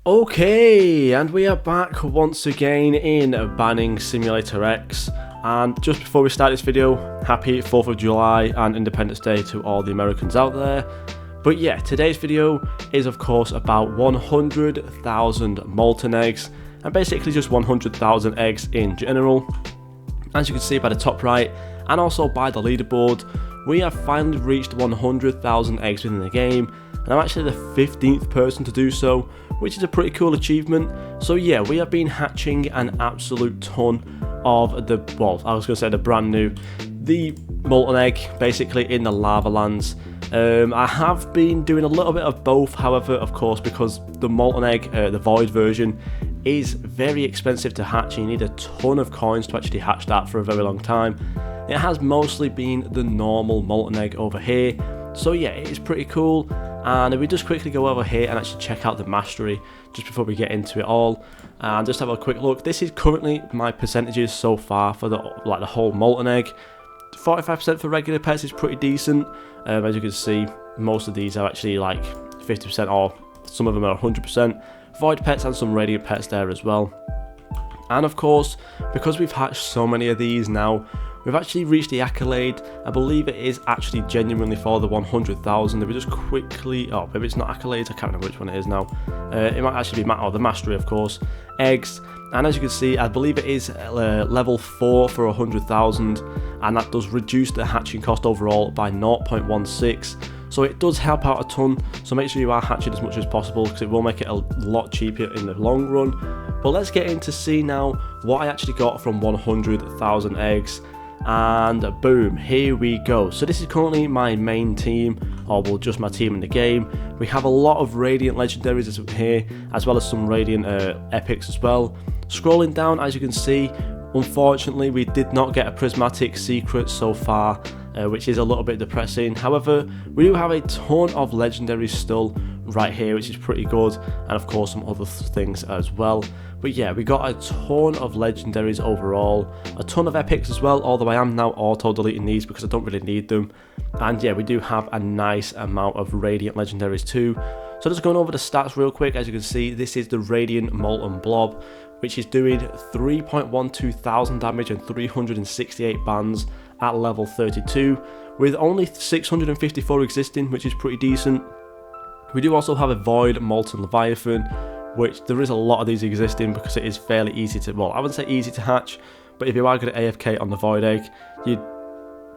Okay, and we are back once again in Banning Simulator X. And just before we start this video, happy 4th of July and Independence Day to all the Americans out there. But yeah, today's video is of course about 100,000 molten eggs, and basically just 100,000 eggs in general. As you can see by the top right, and also by the leaderboard, we have finally reached 100,000 eggs within the game, and I'm actually the 15th person to do so, which is a pretty cool achievement. So yeah, we have been hatching an absolute ton of the, well, I was going to say the brand new, the molten egg, basically in the lava lands. I have been doing a little bit of both, however, of course, because the molten egg, the void version, is very expensive to hatch. You need a ton of coins to actually hatch that for a very long time. It has mostly been the normal molten egg over here. So yeah, it is pretty cool. And if we just quickly go over here and actually check out the mastery just before we get into it all, and just have a quick look. This is currently my percentages so far for the whole molten egg. 45% for regular pets is pretty decent. As you can see, most of these are actually like 50%, or some of them are 100%. Void pets and some radiant pets there as well. And of course, because we've hatched so many of these now, we've actually reached the accolade. I believe it is actually genuinely for the 100,000. If we just quickly, oh, maybe it's not accolades, I can't remember which one it is now. It might actually be the mastery, of course. Eggs, and as you can see, I believe it is level 4 for 100,000, and that does reduce the hatching cost overall by 0.16. So it does help out a ton, so make sure you are hatching as much as possible, because it will make it a lot cheaper in the long run. But let's get in to see now what I actually got from 100,000 eggs. And boom, here we go. So this is currently my main team, or well, just my team in the game. We have a lot of radiant legendaries here, as well as some radiant epics as well. Scrolling down, as you can see, unfortunately we did not get a prismatic secret so far, which is a little bit depressing. However, we do have a ton of legendaries still right here, which is pretty good, and of course some other things as well. But yeah, we got a ton of legendaries overall, a ton of epics as well, although I am now auto deleting these because I don't really need them. And yeah, we do have a nice amount of radiant legendaries too. So just going over the stats real quick, as you can see, this is the radiant molten blob, which is doing 3.12 thousand damage and 368 bans at level 32, with only 654 existing, which is pretty decent. We do also have a void molten leviathan, which there is a lot of these existing because it is fairly easy to, well, I wouldn't say easy to hatch, but if you are good at AFK on the void egg, you're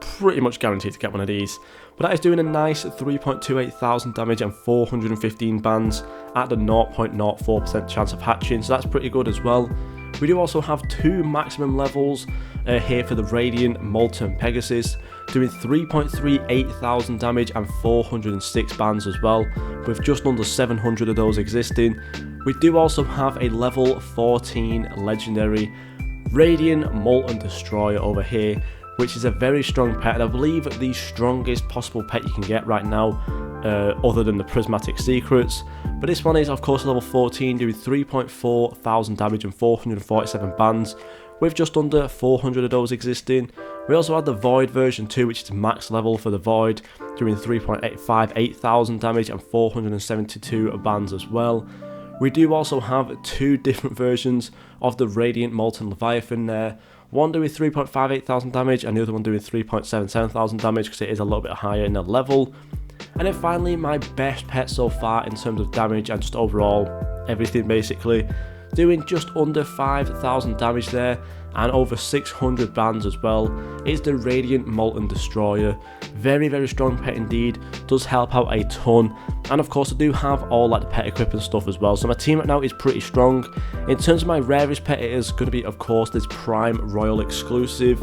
pretty much guaranteed to get one of these. But that is doing a nice 3.28 thousand damage and 415 bans at the 0.04% chance of hatching, so that's pretty good as well. We do also have 2 maximum levels here for the Radiant Molten Pegasus, doing 3.38 thousand damage and 406 bans as well, with just under 700 of those existing. We do also have a level 14 legendary Radiant Molten Destroyer over here, which is a very strong pet, and I believe the strongest possible pet you can get right now, other than the prismatic secrets. But this one is of course level 14, doing 3.4 thousand damage and 447 bans, with just under 400 of those existing. We also had the void version 2, which is max level for the void, doing 3.858 thousand damage and 472 bans as well. We do also have 2 different versions of the Radiant Molten Leviathan there, one doing 3.58 thousand damage and the other one doing 3.77 thousand damage, because it is a little bit higher in the level. And then finally, my best pet so far in terms of damage and just overall everything basically, doing just under 5,000 damage there and over 600 bans as well, is the Radiant Molten Destroyer. Very, very strong pet indeed, does help out a ton. And of course I do have all like the pet equip and stuff as well, so my team right now is pretty strong. In terms of my rarest pet, it is going to be of course this Prime Royal exclusive,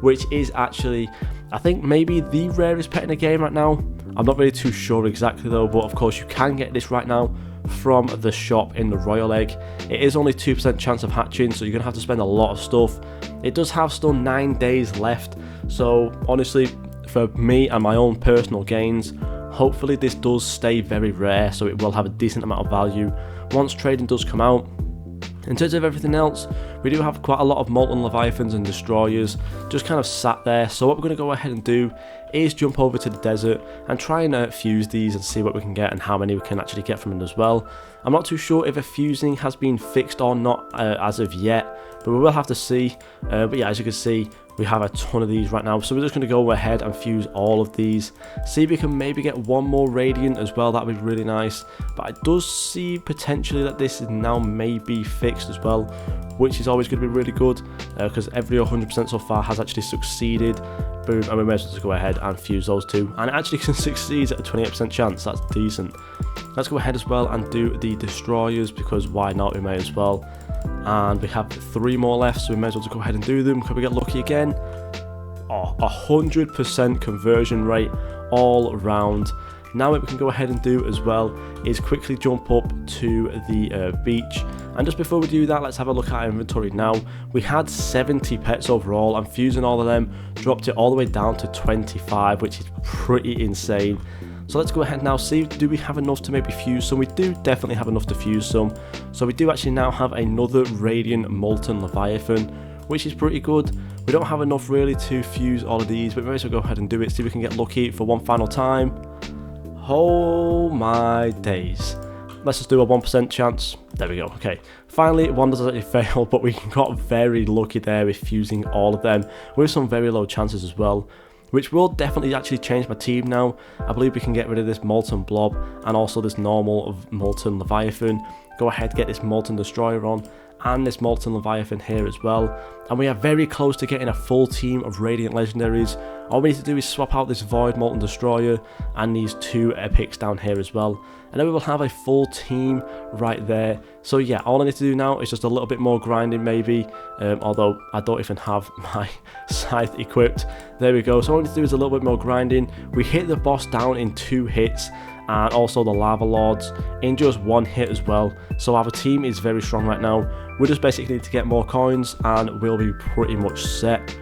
which is actually, I think, maybe the rarest pet in the game right now. I'm not really too sure exactly though, but of course you can get this right now from the shop in the Royal Egg. It is only 2% chance of hatching, so you're going to have to spend a lot of stuff. It does have still 9 days left, so honestly, for me and my own personal gains, hopefully this does stay very rare, so it will have a decent amount of value once trading does come out. In terms of everything else, we do have quite a lot of molten leviathans and destroyers just kind of sat there. So what we're going to go ahead and do is jump over to the desert and try and fuse these and see what we can get and how many we can actually get from it as well. I'm not too sure if a fusing has been fixed or not as of yet, but we will have to see. But yeah, as you can see, we have a ton of these right now, so we're just going to go ahead and fuse all of these, see if we can maybe get one more radiant as well. That would be really nice, but I does see potentially that this is now maybe fixed as well, which is always going to be really good because every 100% so far has actually succeeded. Boom, and we may as well just go ahead and fuse those two, and it actually can succeed at a 28% chance. That's decent. Let's go ahead as well and do the destroyers, because why not, we may as well. And we have 3 more left, so we may as well just go ahead and do them. Could we get lucky again? Oh, 100% conversion rate all around. Now what we can go ahead and do as well is quickly jump up to the beach. And just before we do that, let's have a look at our inventory now. We had 70 pets overall, and fusing all of them dropped it all the way down to 25, which is pretty insane. So let's go ahead now, see, do we have enough to maybe fuse some? We do definitely have enough to fuse some. So we do actually now have another radiant molten leviathan, which is pretty good. We don't have enough really to fuse all of these, but maybe we'll go ahead and do it, see if we can get lucky for one final time. Oh my days. Let's just do a 1% chance. There we go. Okay, finally one does actually fail, but we got very lucky there with fusing all of them with some very low chances as well, which will definitely actually change my team now. I believe we can get rid of this molten blob and also this normal molten leviathan. Go ahead, get this molten destroyer on and this molten leviathan here as well, and we are very close to getting a full team of radiant legendaries. All we need to do is swap out this void molten destroyer and these 2 epics down here as well, and then we will have a full team right there. So yeah, all I need to do now is just a little bit more grinding maybe, although I don't even have my scythe equipped. There we go. So all I need to do is a little bit more grinding. We hit the boss down in 2 hits, and also the lava lords in just 1 hit as well. So our team is very strong right now. We just basically need to get more coins and we'll be pretty much set.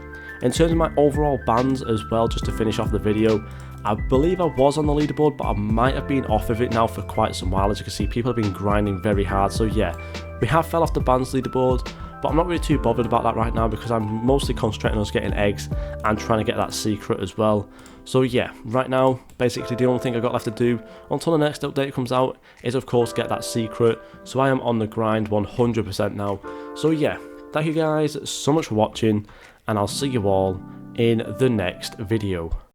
In terms of my overall bans as well, just to finish off the video, I believe I was on the leaderboard, but I might have been off of it now for quite some while. As you can see, people have been grinding very hard. So yeah, we have fell off the bans leaderboard, but I'm not really too bothered about that right now because I'm mostly concentrating on us getting eggs and trying to get that secret as well. So yeah, right now, basically the only thing I've got left to do until the next update comes out is of course get that secret. So I am on the grind 100% now. So yeah, thank you guys so much for watching, and I'll see you all in the next video.